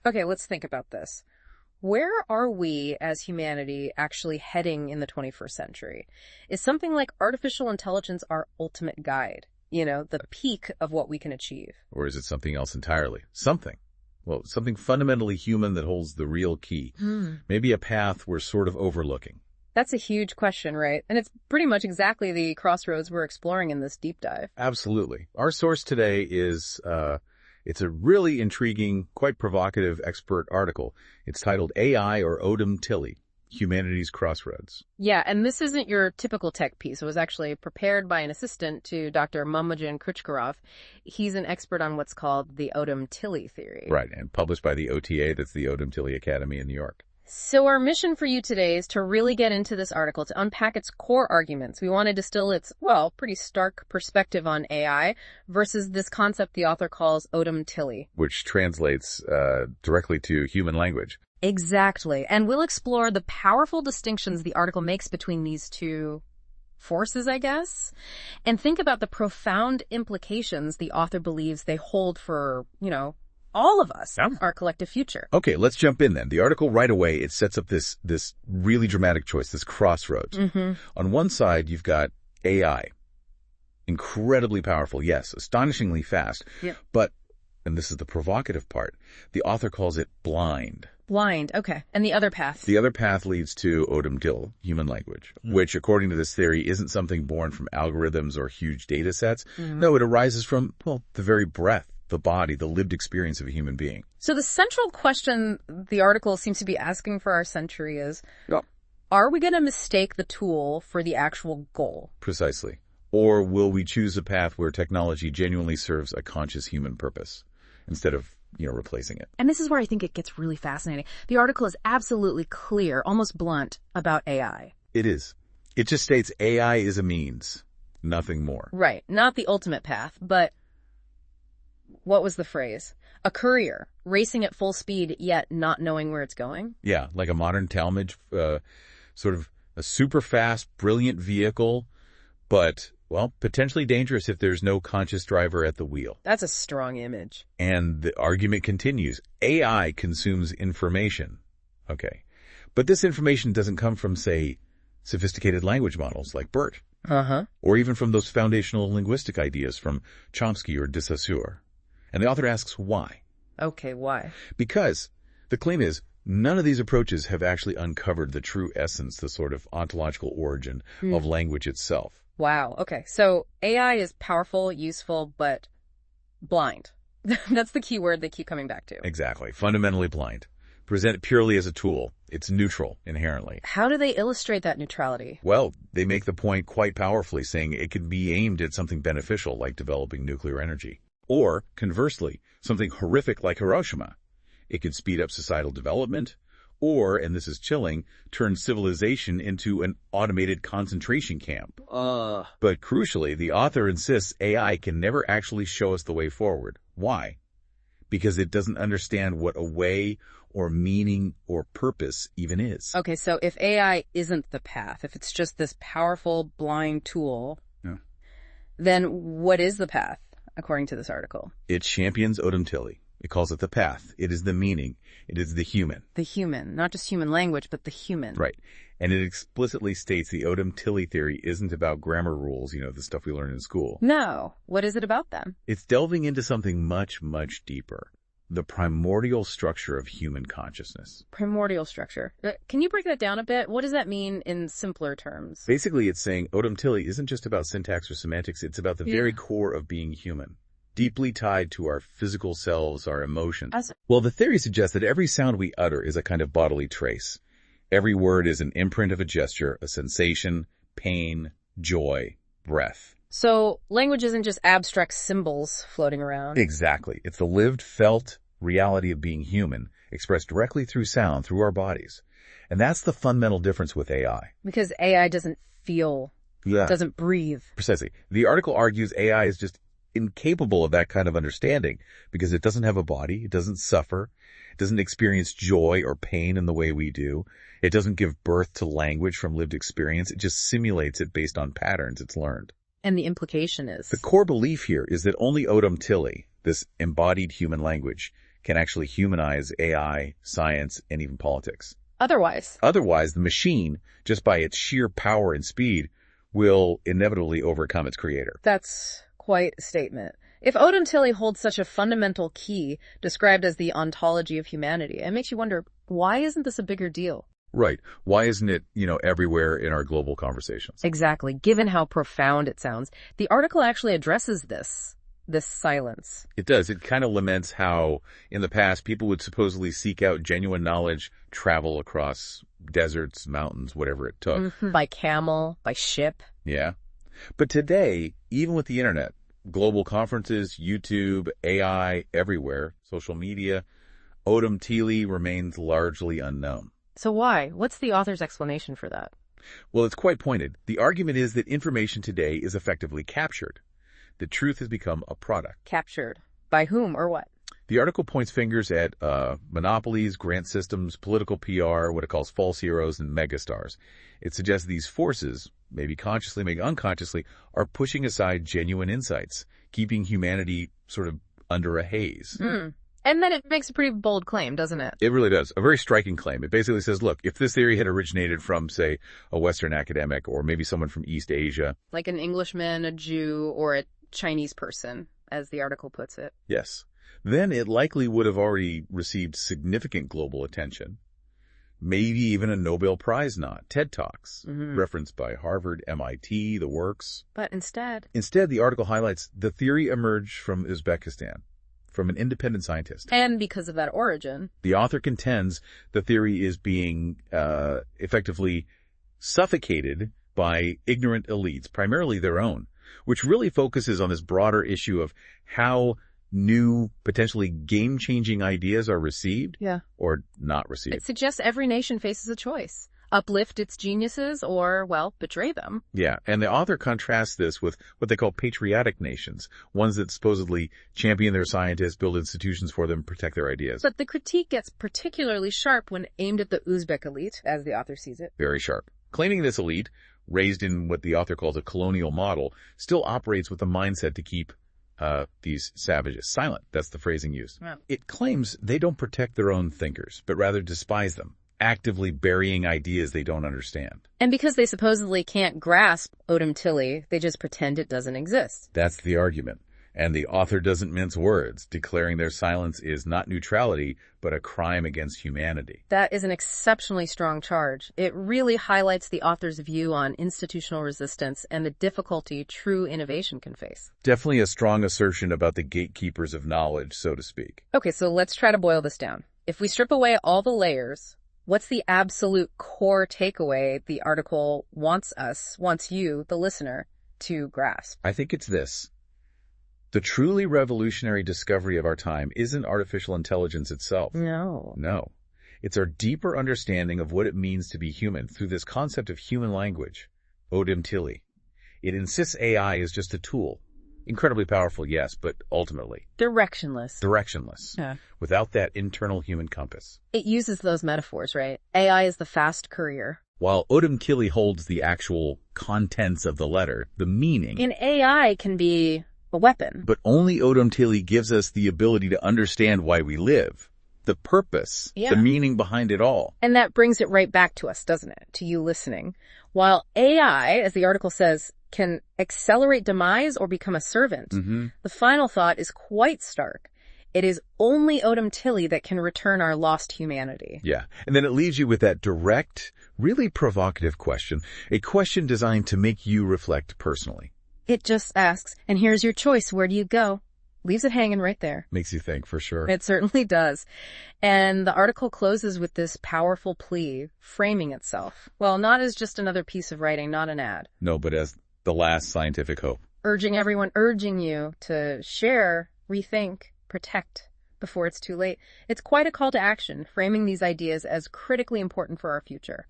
Okay, let's think about this. Where are we as humanity actually heading in the 21st century? Is something like artificial intelligence our ultimate guide? The peak of what we can achieve? Or is it something else entirely? Something. Well, something fundamentally human that holds the real key. Maybe a path we're sort of overlooking. That's a huge question, right? And it's pretty much exactly the crossroads we're exploring in this deep dive. Absolutely. Our source today is, it's a really intriguing, quite provocative expert article. It's titled AI or Odom Tilley, Humanity's Crossroads. Yeah, and this isn't your typical tech piece. It was actually prepared by an assistant to Dr. Mamajan Krichkarov. He's an expert on what's called the Odom Tilley theory. Right, and published by the OTA, that's the Odom Tilley Academy in New York. So our mission for you today is to really get into this article, to unpack its core arguments. We want to distill its, pretty stark perspective on AI versus this concept the author calls Odom Tilley. Which translates directly to human language. Exactly. And we'll explore the powerful distinctions the article makes between these two forces, I guess, and think about the profound implications the author believes they hold for, all of us, our collective future. Okay, let's jump in then. The article right away, it sets up this really dramatic choice, this crossroads. On one side, you've got AI. Incredibly powerful, yes, astonishingly fast. Yep. But, and this is the provocative part, the author calls it blind. Blind, okay. And the other path? The other path leads to Odom Tilley, human language, which, according to this theory, isn't something born from algorithms or huge data sets. No, it arises from, the very breath, the body, the lived experience of a human being. So the central question the article seems to be asking for our century is, are we going to mistake the tool for the actual goal? Precisely. Or will we choose a path where technology genuinely serves a conscious human purpose instead of, replacing it? And this is where I think it gets really fascinating. The article is absolutely clear, almost blunt, about AI. It is. It just states AI is a means, nothing more. Right. Not the ultimate path, but what was the phrase? A courier, racing at full speed, yet not knowing where it's going? Yeah, like a modern Talmadge, sort of a super fast, brilliant vehicle, but, potentially dangerous if there's no conscious driver at the wheel. That's a strong image. And the argument continues. AI consumes information. Okay. But this information doesn't come from, say, sophisticated language models like BERT. Or even from those foundational linguistic ideas from Chomsky or de Saussure. And the author asks why. Okay, why? Because the claim is none of these approaches have actually uncovered the true essence, the sort of ontological origin of language itself. Wow. Okay. So AI is powerful, useful, but blind. That's the key word they keep coming back to. Exactly. Fundamentally blind. Presented purely as a tool. It's neutral inherently. How do they illustrate that neutrality? Well, they make the point quite powerfully, saying it can be aimed at something beneficial like developing nuclear energy. Or, conversely, something horrific like Hiroshima. It could speed up societal development, or, and this is chilling, turn civilization into an automated concentration camp. But crucially, the author insists AI can never actually show us the way forward. Why? Because it doesn't understand what a way or meaning or purpose even is. Okay, so if AI isn't the path, if it's just this powerful, blind tool, then what is the path, according to this article? It champions Odom Tilley. It calls it the path. It is the meaning. It is the human. The human. Not just human language, but the human. Right. And it explicitly states the Odom Tilley theory isn't about grammar rules, the stuff we learn in school. No. What is it about then? It's delving into something much, much deeper. The primordial structure of human consciousness. Primordial structure. Can you break that down a bit? What does that mean in simpler terms? Basically, it's saying Odom Tilley isn't just about syntax or semantics. It's about the very core of being human. Deeply tied to our physical selves, our emotions. Well, the theory suggests that every sound we utter is a kind of bodily trace. Every word is an imprint of a gesture, a sensation, pain, joy, breath. So language isn't just abstract symbols floating around. Exactly. It's the lived, felt reality of being human, expressed directly through sound, through our bodies. And that's the fundamental difference with AI. Because AI doesn't feel, doesn't breathe. Precisely. The article argues AI is just incapable of that kind of understanding because it doesn't have a body, it doesn't suffer, it doesn't experience joy or pain in the way we do. It doesn't give birth to language from lived experience. It just simulates it based on patterns it's learned. And the implication is? The core belief here is that only Odom Tilley, this embodied human language, can actually humanize AI, science, and even politics. Otherwise, Otherwise, the machine, just by its sheer power and speed, will inevitably overcome its creator. that's quite a statement. If Odom Tilley holds such a fundamental key described as the ontology of humanity, it makes you wonder, why isn't this a bigger deal? Right. Why isn't it, everywhere in our global conversations? Exactly. Given how profound it sounds, the article actually addresses this silence. It does. It kind of laments how, in the past, people would supposedly seek out genuine knowledge, travel across deserts, mountains, whatever it took. By camel, by ship. Yeah. But today, even with the internet, global conferences, YouTube, AI, everywhere, social media, Odom Tilley remains largely unknown. So why? What's the author's explanation for that? Well, it's quite pointed. The argument is that information today is effectively captured. The truth has become a product. Captured. By whom or what? The article points fingers at monopolies, grant systems, political PR, what it calls false heroes, and megastars. It suggests these forces, maybe consciously, maybe unconsciously, are pushing aside genuine insights, keeping humanity sort of under a haze. And then it makes a pretty bold claim, doesn't it? It really does. A very striking claim. It basically says, look, if this theory had originated from, say, a Western academic or maybe someone from East Asia. Like an Englishman, a Jew, or a Chinese person, as the article puts it. Yes. Then it likely would have already received significant global attention. Maybe even a Nobel Prize nod, TED Talks, referenced by Harvard, MIT, the works. But instead, the article highlights the theory emerged from Uzbekistan, from an independent scientist. and because of that origin, The author contends the theory is being effectively suffocated by ignorant elites, primarily their own, which really focuses on this broader issue of how new, potentially game-changing ideas are received or not received. it suggests every nation faces a choice. Uplift its geniuses or, well, betray them. Yeah, and the author contrasts this with what they call patriotic nations, ones that supposedly champion their scientists, build institutions for them, protect their ideas. But the critique gets particularly sharp when aimed at the Uzbek elite, as the author sees it. Very sharp. Claiming this elite, raised in what the author calls a colonial model, still operates with the mindset to keep these savages silent. That's the phrasing used. Wow. It claims they don't protect their own thinkers, but rather despise them, actively burying ideas they don't understand. And because they supposedly can't grasp Odom Tilley, they just pretend it doesn't exist. That's the argument. And the author doesn't mince words, declaring their silence is not neutrality, but a crime against humanity. That is an exceptionally strong charge. It really highlights the author's view on institutional resistance and the difficulty true innovation can face. Definitely a strong assertion about the gatekeepers of knowledge, so to speak. Okay, so let's try to boil this down. If we strip away all the layers, what's the absolute core takeaway the article wants you, the listener, to grasp? I think it's this. The truly revolutionary discovery of our time isn't artificial intelligence itself. No. No. It's our deeper understanding of what it means to be human through this concept of human language, Odom Tilley. It insists AI is just a tool. Incredibly powerful, yes, but ultimately directionless. Yeah. Without that internal human compass. It uses those metaphors, right? AI is the fast courier. While Odom Tilley holds the actual contents of the letter, the meaning. An AI can be a weapon. But only Odom Tilley gives us the ability to understand why we live, the purpose, the meaning behind it all. And that brings it right back to us, doesn't it? To you listening. While AI, as the article says, can accelerate demise or become a servant, the final thought is quite stark. It is only Odom Tilley that can return our lost humanity. Yeah. And then it leaves you with that direct, really provocative question, a question designed to make you reflect personally. It just asks, and here's your choice, where do you go? Leaves it hanging right there. Makes you think, for sure. It certainly does. And the article closes with this powerful plea, framing itself. Well, not as just another piece of writing, not an ad. No, but as the last scientific hope. Urging you to share, rethink, protect before it's too late. It's quite a call to action, framing these ideas as critically important for our future.